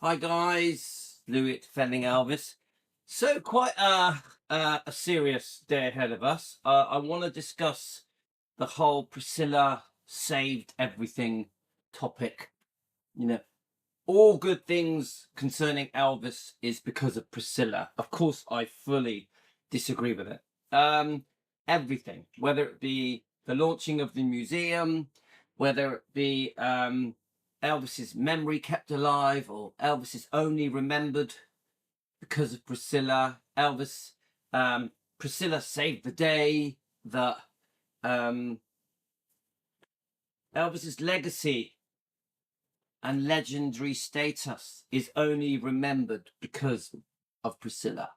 Hi guys, Louis defending Elvis. So quite a serious day ahead of us. I want to discuss the whole Priscilla saved everything topic. You know, all good things concerning Elvis is because of Priscilla. Of course, I fully disagree with it. Everything, whether it be the launching of the museum, whether it be Elvis's memory kept alive, or Elvis is only remembered because of Priscilla. Priscilla saved the day. That Elvis's legacy and legendary status is only remembered because of Priscilla.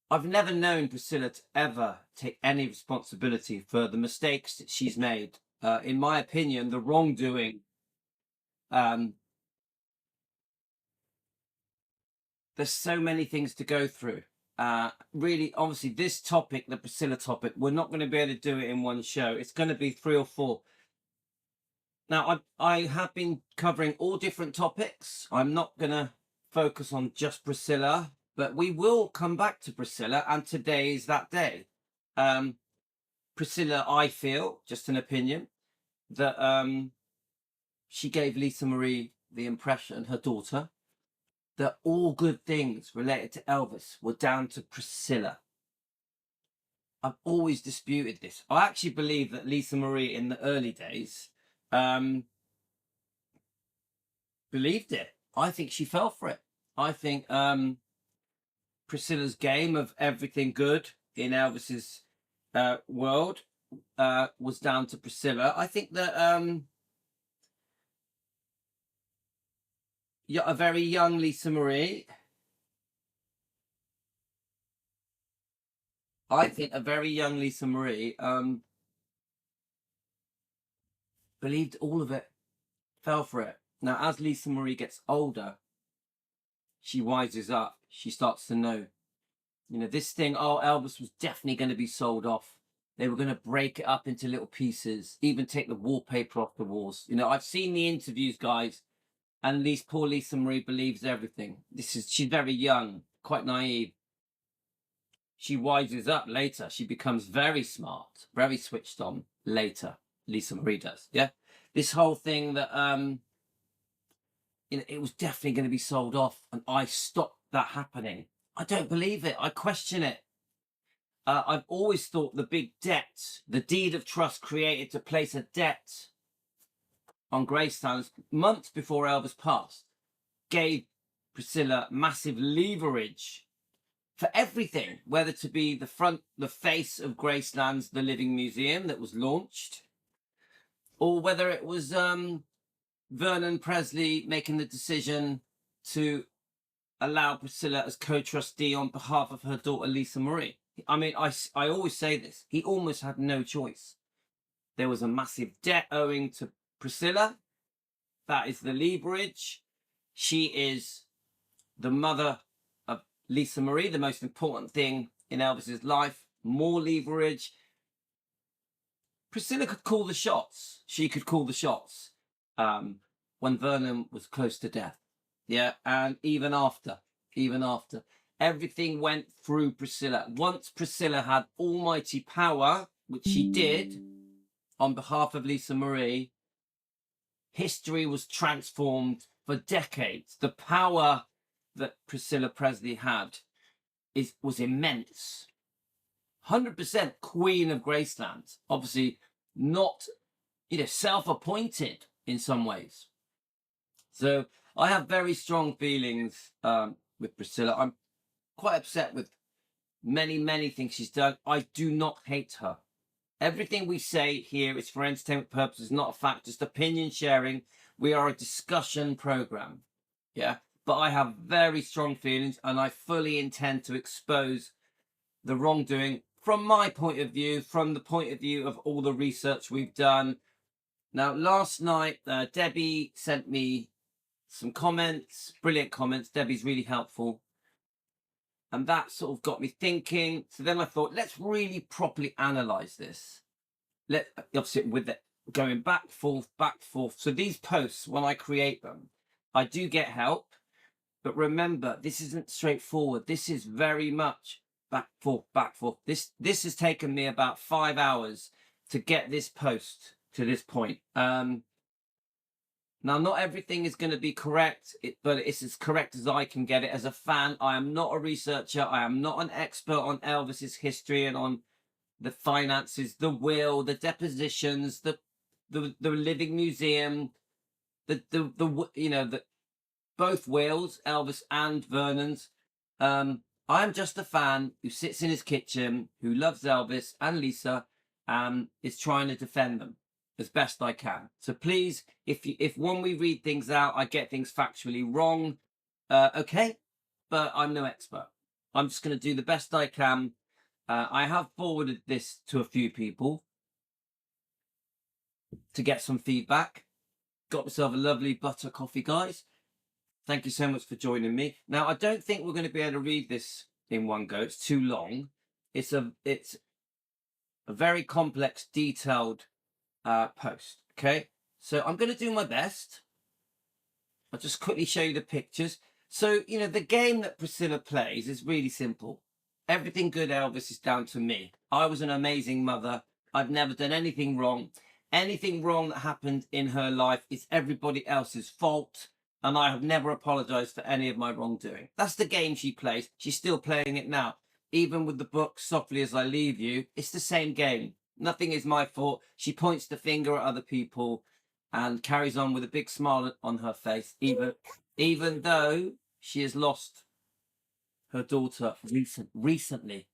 I've never known Priscilla to ever take any responsibility for the mistakes that she's made. In my opinion, the wrongdoing, there's so many things to go through. Really, obviously, this topic, the Priscilla topic, we're not going to be able to do it in one show. It's going to be 3 or 4. Now, I have been covering all different topics. I'm not going to focus on just Priscilla, but we will come back to Priscilla, and today is that day. Priscilla, I feel, just an opinion, that she gave Lisa Marie the impression, her daughter, that all good things related to Elvis were down to Priscilla. I've always disputed this. I actually believe that Lisa Marie in the early days believed it. I think she fell for it. I think Priscilla's game of everything good in Elvis's world was down to Priscilla. I think that a very young Lisa Marie, believed all of it, fell for it. Now, as Lisa Marie gets older, she wises up. She starts to know, this thing, Elvis was definitely going to be sold off. They were going to break it up into little pieces, even take the wallpaper off the walls. I've seen the interviews, guys, and poor Lisa Marie believes everything. She's very young, quite naive. She wises up later. She becomes very smart, very switched on later. Lisa Marie does, yeah? This whole thing that, it was definitely going to be sold off, and I stopped that happening. I don't believe it. I question it. I've always thought the big debt, the deed of trust created to place a debt on Graceland's months before Elvis passed, gave Priscilla massive leverage for everything, whether to be the face of Graceland's The Living Museum that was launched, or whether it was Vernon Presley making the decision to allow Priscilla as co-trustee on behalf of her daughter Lisa Marie. I mean, I always say this. He almost had no choice. There was a massive debt owing to Priscilla. That is the leverage. She is the mother of Lisa Marie, the most important thing in Elvis's life. More leverage. Priscilla could call the shots. She could call the shots when Vernon was close to death. Yeah, and even after. Everything went through Priscilla. Once Priscilla had almighty power, which she did, on behalf of Lisa Marie, history was transformed for decades. The power that Priscilla Presley had was immense. 100% Queen of Graceland. Obviously not, self-appointed in some ways. So I have very strong feelings with Priscilla. I'm quite upset with many things she's done. I do not hate her. Everything we say here is for entertainment purposes, not a fact, just opinion sharing. We are a discussion program. Yeah. But I have very strong feelings, and I fully intend to expose the wrongdoing from my point of view, from the point of view of all the research we've done. Now, last night, Debbie sent me some comments, brilliant comments. Debbie's really helpful. And that sort of got me thinking. So then I thought, let's really properly analyze this. Obviously, with it going back, forth. So these posts, when I create them, I do get help, but remember, this isn't straightforward. This is very much back, forth, back, forth. This has taken me about 5 hours to get this post to this point. Now, not everything is going to be correct, but it's as correct as I can get it. As a fan, I am not a researcher. I am not an expert on Elvis's history and on the finances, the will, the depositions, the living museum, the both wills, Elvis and Vernon's. I'm just a fan who sits in his kitchen, who loves Elvis and Lisa, and is trying to defend them as best I can. So please, if when we read things out, I get things factually wrong, okay, but I'm no expert. I'm just going to do the best I can. I have forwarded this to a few people to get some feedback. Got myself a lovely butter coffee, guys. Thank you so much for joining me. Now, I don't think we're going to be able to read this in one go. It's too long. It's a very complex, detailed post. Okay, so I'm going to do my best. I'll just quickly show you the pictures. So, the game that Priscilla plays is really simple. Everything good Elvis is down to me. I was an amazing mother. I've never done anything wrong. Anything wrong that happened in her life is everybody else's fault. And I have never apologized for any of my wrongdoing. That's the game she plays. She's still playing it now. Even with the book Softly As I Leave You, it's the same game. Nothing is my fault. She points the finger at other people and carries on with a big smile on her face, even though she has lost her daughter recently.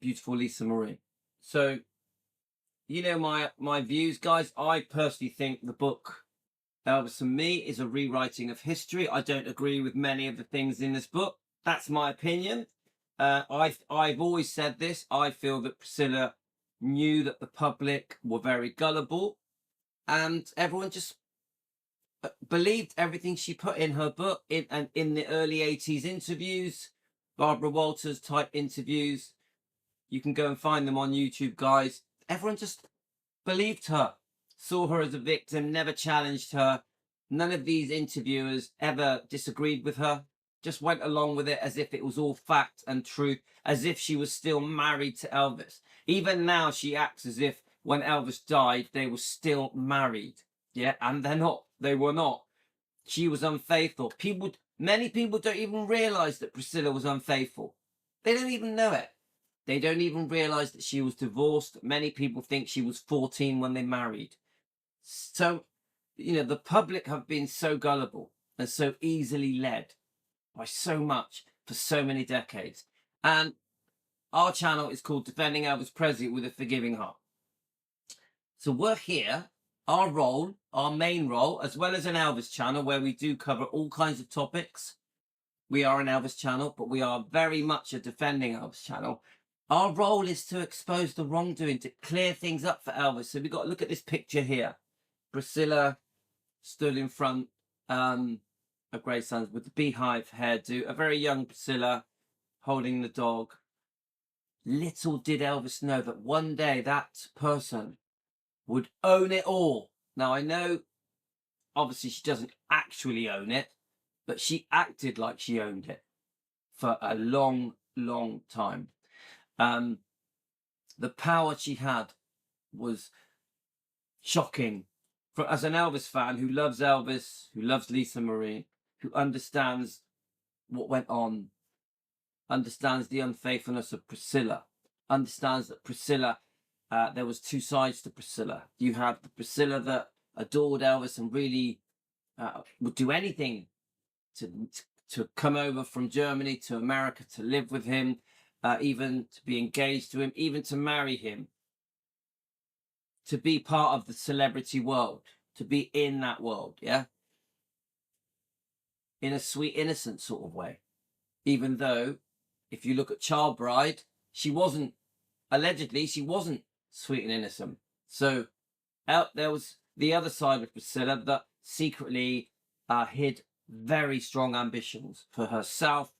Beautiful Lisa Marie. So, my views, guys. I personally think the book Elvis and Me is a rewriting of history. I don't agree with many of the things in this book. That's my opinion. I've always said this. I feel that Priscilla knew that the public were very gullible, and everyone just believed everything she put in her book. In the early 80s interviews, Barbara Walters type interviews, you can go and find them on YouTube, guys. Everyone just believed her, saw her as a victim, never challenged her. None of these interviewers ever disagreed with her, just went along with it as if it was all fact and truth, as if she was still married to Elvis. Even now, she acts as if when Elvis died, they were still married. Yeah, and they're not. They were not. She was unfaithful. Many people don't even realize that Priscilla was unfaithful. They don't even know it. They don't even realize that she was divorced. Many people think she was 14 when they married. So, the public have been so gullible and so easily led by so much for so many decades. And our channel is called Defending Elvis Presley with a Forgiving Heart. So we're here, our main role, as well as an Elvis channel where we do cover all kinds of topics. We are an Elvis channel, but we are very much a Defending Elvis channel. Our role is to expose the wrongdoing, to clear things up for Elvis. So we've got to look at this picture here. Priscilla stood in front of Graceland's with the beehive hairdo, a very young Priscilla holding the dog. Little did Elvis know that one day that person would own it all. Now, I know, obviously, she doesn't actually own it, but she acted like she owned it for a long, long time. The power she had was shocking. As an Elvis fan who loves Elvis, who loves Lisa Marie, who understands what went on, understands the unfaithfulness of Priscilla, understands that Priscilla, there was two sides to Priscilla. You have the Priscilla that adored Elvis and really would do anything to come over from Germany to America to live with him, even to be engaged to him, even to marry him, to be part of the celebrity world, to be in that world, yeah? In a sweet, innocent sort of way. Even though, if you look at Child Bride, allegedly, she wasn't sweet and innocent. So there was the other side of Priscilla that secretly hid very strong ambitions for herself,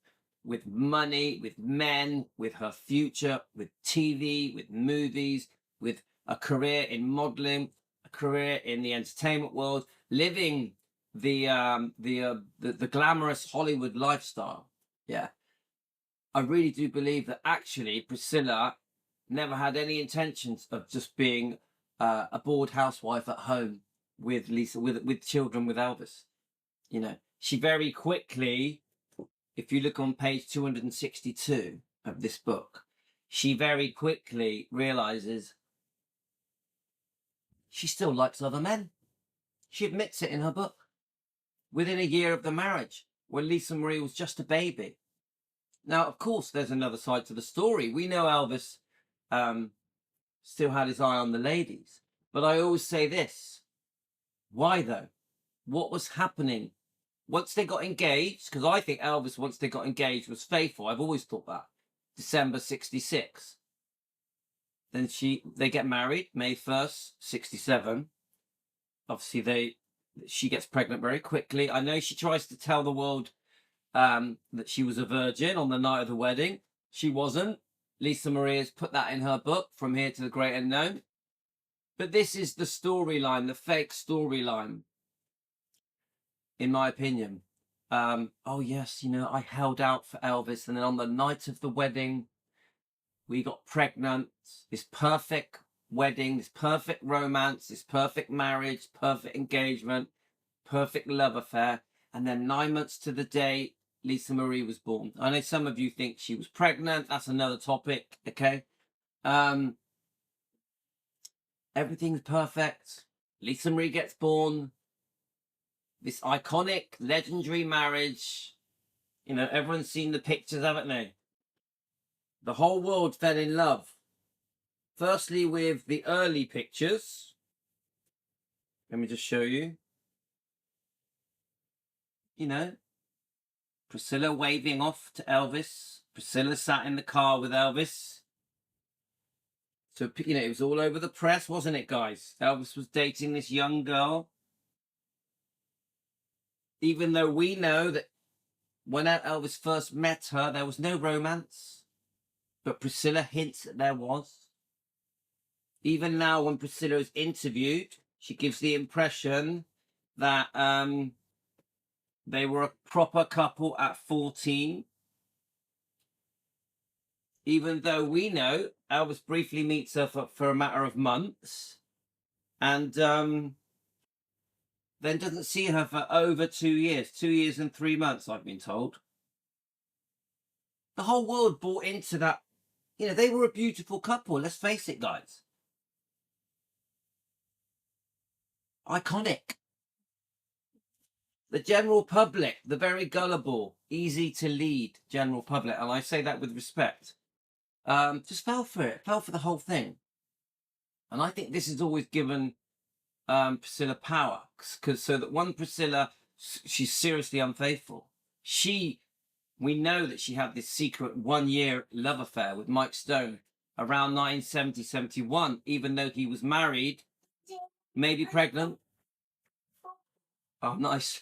with money, with men, with her future, with TV, with movies, with a career in modeling, a career in the entertainment world, living the glamorous Hollywood lifestyle. Yeah, I really do believe that actually Priscilla never had any intentions of just being a bored housewife at home with Lisa, with children, with Elvis. You know, she very quickly, if you look on page 262 of this book, she very quickly realizes she still likes other men. She admits it in her book. Within a year of the marriage, when Lisa Marie was just a baby. Now, of course, there's another side to the story. We know Elvis still had his eye on the ladies. But I always say this. Why, though? What was happening once they got engaged? Because I think Elvis, once they got engaged, was faithful. I've always thought that. December 66. Then they get married, May 1st, 67. Obviously, she gets pregnant very quickly. I know she tries to tell the world that she was a virgin on the night of the wedding. She wasn't. Lisa Marie has put that in her book, From Here to the Great Unknown. But this is the storyline, the fake storyline, in my opinion. Oh, yes, I held out for Elvis. And then on the night of the wedding, we got pregnant. This perfect wedding, this perfect romance, this perfect marriage, perfect engagement, perfect love affair. And then 9 months to the day, Lisa Marie was born. I know some of you think she was pregnant. That's another topic, okay? Everything's perfect. Lisa Marie gets born. This iconic, legendary marriage. Everyone's seen the pictures, haven't they? The whole world fell in love. Firstly, with the early pictures. Let me just show you. Priscilla waving off to Elvis. Priscilla sat in the car with Elvis. So, it was all over the press, wasn't it, guys? Elvis was dating this young girl. Even though we know that when Elvis first met her, there was no romance. But Priscilla hints that there was. Even now, when Priscilla is interviewed, she gives the impression that they were a proper couple at 14. Even though we know Elvis briefly meets her for a matter of months. And then doesn't see her for over 2 years. 2 years and 3 months, I've been told. The whole world bought into that. They were a beautiful couple. Let's face it, guys. Iconic. The general public, the very gullible, easy to lead general public, and I say that with respect, just fell for it, fell for the whole thing. And I think this has always given Priscilla power, so that one Priscilla, she's seriously unfaithful. We know that she had this secret 1-year love affair with Mike Stone around 1970-71, even though he was married, maybe pregnant. Oh, nice.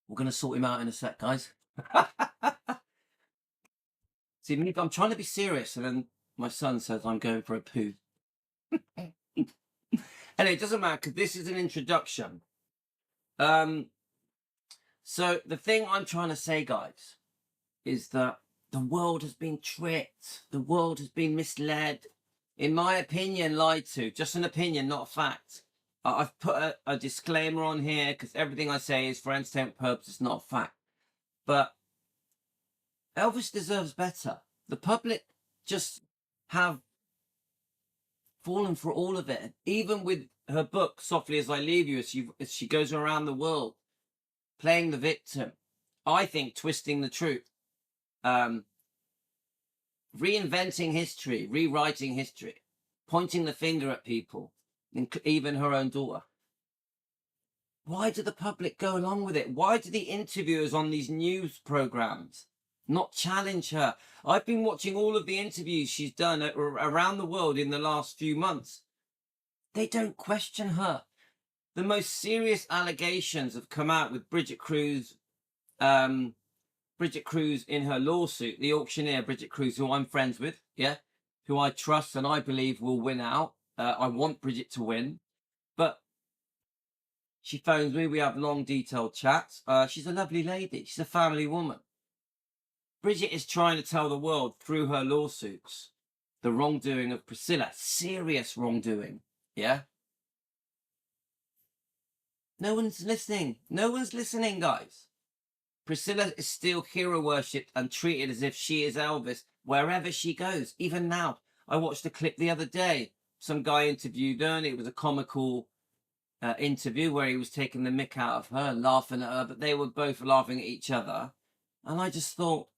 We're going to sort him out in a sec, guys. See, I'm trying to be serious, and then my son says I'm going for a poo. Anyway, it doesn't matter, because this is an introduction. So the thing I'm trying to say, guys, is that the world has been tricked. The world has been misled. In my opinion, lied to. Just an opinion, not a fact. I've put a disclaimer on here because everything I say is for entertainment purposes, not a fact. But Elvis deserves better. The public just have fallen for all of it. Even with her book, Softly As I Leave You, as she goes around the world, playing the victim. I think twisting the truth. Reinventing history, rewriting history, pointing the finger at people, even her own daughter. Why do the public go along with it? Why do the interviewers on these news programs not challenge her? I've been watching all of the interviews she's done around the world in the last few months. They don't question her. The most serious allegations have come out with Bridget Cruz. Bridget Cruz in her lawsuit, the auctioneer Bridget Cruz, who I'm friends with, who I trust and I believe will win out. I want Bridget to win. But she phones me. We have long, detailed chats. She's a lovely lady. She's a family woman. Bridget is trying to tell the world through her lawsuits the wrongdoing of Priscilla. Serious wrongdoing. Yeah? No one's listening. No one's listening, guys. Priscilla is still hero worshipped and treated as if she is Elvis wherever she goes. Even now, I watched a clip the other day. Some guy interviewed her, and it was a comical interview where he was taking the mick out of her and laughing at her, but they were both laughing at each other. And I just thought,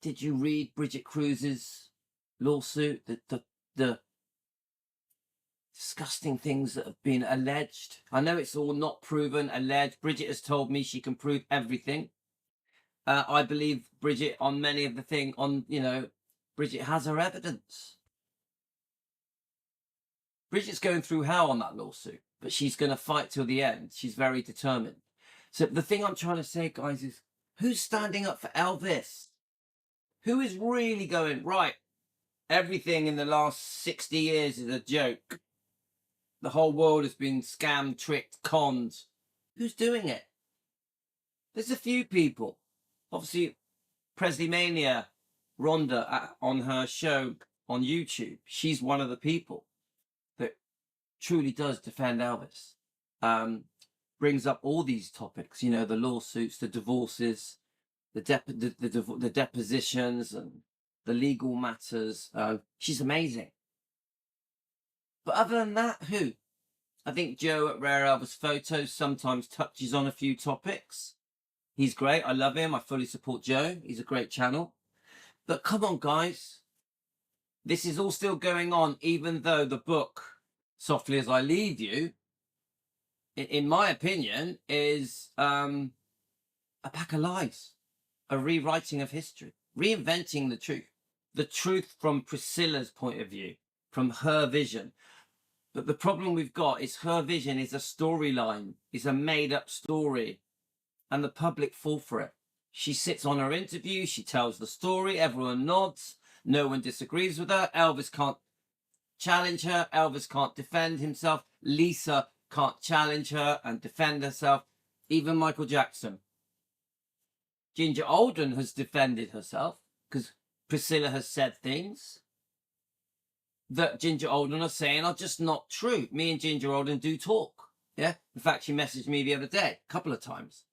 did you read Bridget Cruz's lawsuit? The disgusting things that have been alleged. I know it's all not proven, alleged. Bridget has told me she can prove everything. I believe Bridget on many of the things. Bridget has her evidence. Bridget's going through hell on that lawsuit, but she's going to fight till the end. She's very determined. So the thing I'm trying to say, guys, is who's standing up for Elvis? Who is really going, right, everything in the last 60 years is a joke. The whole world has been scammed, tricked, conned. Who's doing it? There's a few people. Obviously, Presley Mania, Rhonda on her show on YouTube. She's one of the people that truly does defend Elvis. Brings up all these topics, the lawsuits, the divorces, the depositions, and the legal matters. She's amazing. But other than that, who? I think Joe at Rare Elvis Photos sometimes touches on a few topics. He's great. I love him. I fully support Joe. He's a great channel. But come on, guys. This is all still going on, even though the book, Softly As I Leave You, in my opinion, is a pack of lies. A rewriting of history. Reinventing the truth. The truth from Priscilla's point of view. From her vision. But the problem we've got is her vision is a storyline, is a made-up story, and the public fall for it. She sits on her interview, she tells the story, everyone nods, no one disagrees with her, Elvis can't challenge her, Elvis can't defend himself, Lisa can't challenge her and defend herself, even Michael Jackson. Ginger Alden has defended herself, because Priscilla has said things that Ginger Alden are saying are just not true. Me and Ginger Alden do talk. Yeah. In fact, she messaged me the other day, a couple of times.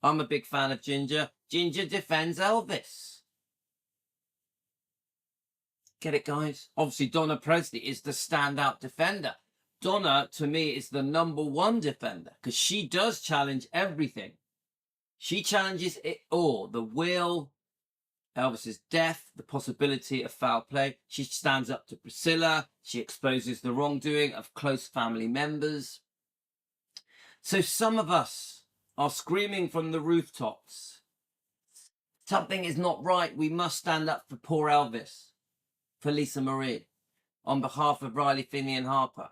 I'm a big fan of Ginger. Ginger defends Elvis. Get it, guys? Obviously, Donna Presley is the standout defender. Donna, to me, is the #1 defender because she does challenge everything. She challenges it all. The will, Elvis's death, the possibility of foul play. She stands up to Priscilla. She exposes the wrongdoing of close family members. So some of us are screaming from the rooftops. Something is not right. We must stand up for poor Elvis, for Lisa Marie, on behalf of Riley, Finney and Harper.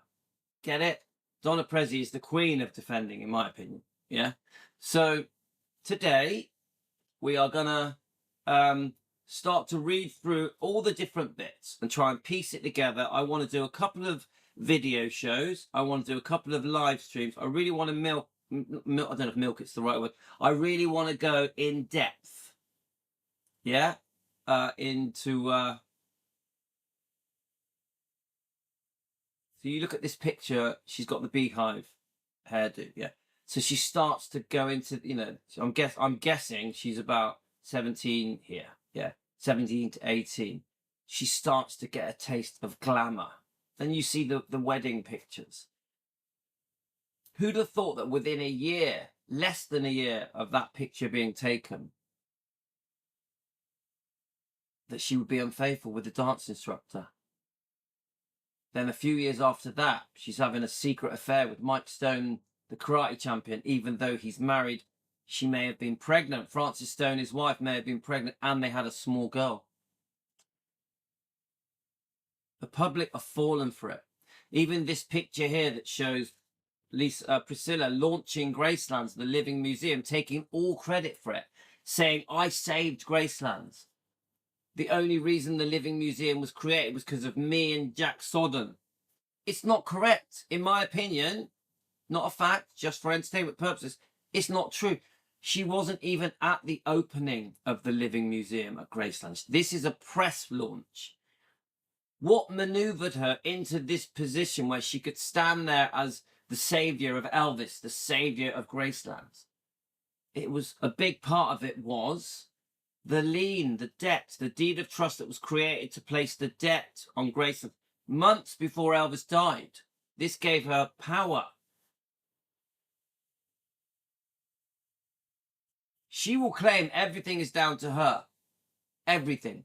Get it? Donna Presley is the queen of defending, in my opinion. Yeah. So today we are gonna start to read through all the different bits and try and piece it together. I want to do a couple of video shows. I want to do a couple of live streams. I really want to milk I don't know if milk it's the right word. I really want to go in depth. Yeah. Into so you look at this picture, she's got the beehive hairdo, yeah. So she starts to go into, so I'm guessing she's about 17 here, yeah, 17 to 18. She starts to get a taste of glamour. Then you see the wedding pictures. Who'd have thought that within a year, less than a year of that picture being taken, that she would be unfaithful with the dance instructor? Then a few years after that, she's having a secret affair with Mike Stone, the karate champion, even though he's married. She may have been pregnant. Francis Stone, his wife, may have been pregnant, and they had a small girl. The public are fallen for it. Even this picture here that shows Priscilla launching Gracelands, the Living Museum, taking all credit for it, saying, I saved Gracelands. The only reason the Living Museum was created was because of me and Jack Sodden. it's not correct. In my opinion, not a fact, just for entertainment purposes, it's not true. She wasn't even at the opening of the Living Museum at Graceland. This is a press launch. What maneuvered her into this position where she could stand there as the savior of Elvis, the savior of Graceland? It was, a big part of it was the lien, the debt, the deed of trust that was created to place the debt on Graceland months before Elvis died. This gave her power. She will claim everything is down to her. Everything.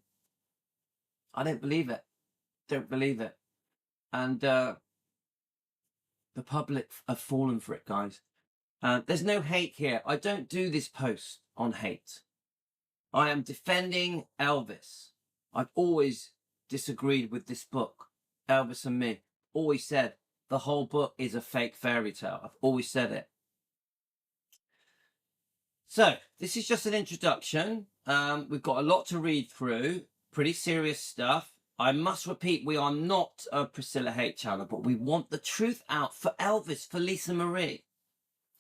I don't believe it. Don't believe it. And the public have fallen for it, guys. There's no hate here. I don't do this post on hate. I am defending Elvis. I've always disagreed with this book, Elvis and Me. Always said the whole book is a fake fairy tale. I've always said it. So this is just an introduction. We've got a lot to read through. Pretty serious stuff. I must repeat, we are not a Priscilla hate channel, but we want the truth out for Elvis, for Lisa Marie.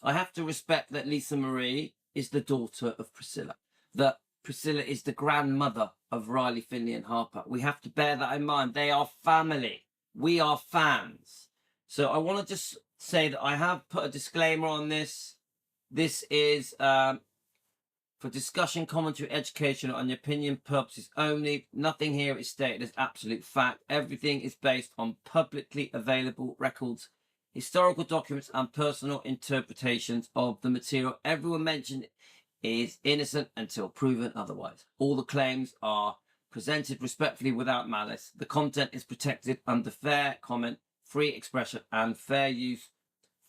I have to respect that Lisa Marie is the daughter of Priscilla, that Priscilla is the grandmother of Riley, Finley and Harper. We have to bear that in mind. They are family. We are fans. So I want to just say that I have put a disclaimer on this. This is for discussion, commentary, education, and opinion purposes only. Nothing here is stated as absolute fact. Everything is based on publicly available records, historical documents, and personal interpretations of the material. Everyone mentioned is innocent until proven otherwise. All the claims are presented respectfully without malice. The content is protected under fair comment, free expression, and fair use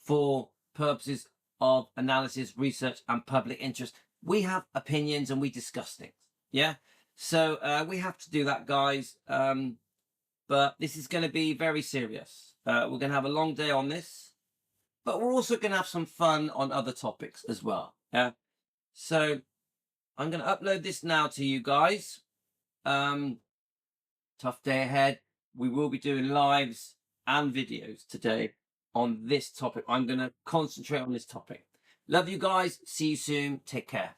for purposes of analysis, research, and public interest. We have opinions and we discuss things. Yeah. So we have to do that, guys. But this is going to be very serious. We're going to have a long day on this, but we're also going to have some fun on other topics as well. Yeah. So I'm going to upload this now to you guys. Tough day ahead. We will be doing lives and videos today on this topic. I'm going to concentrate on this topic. Love you guys. See you soon. Take care.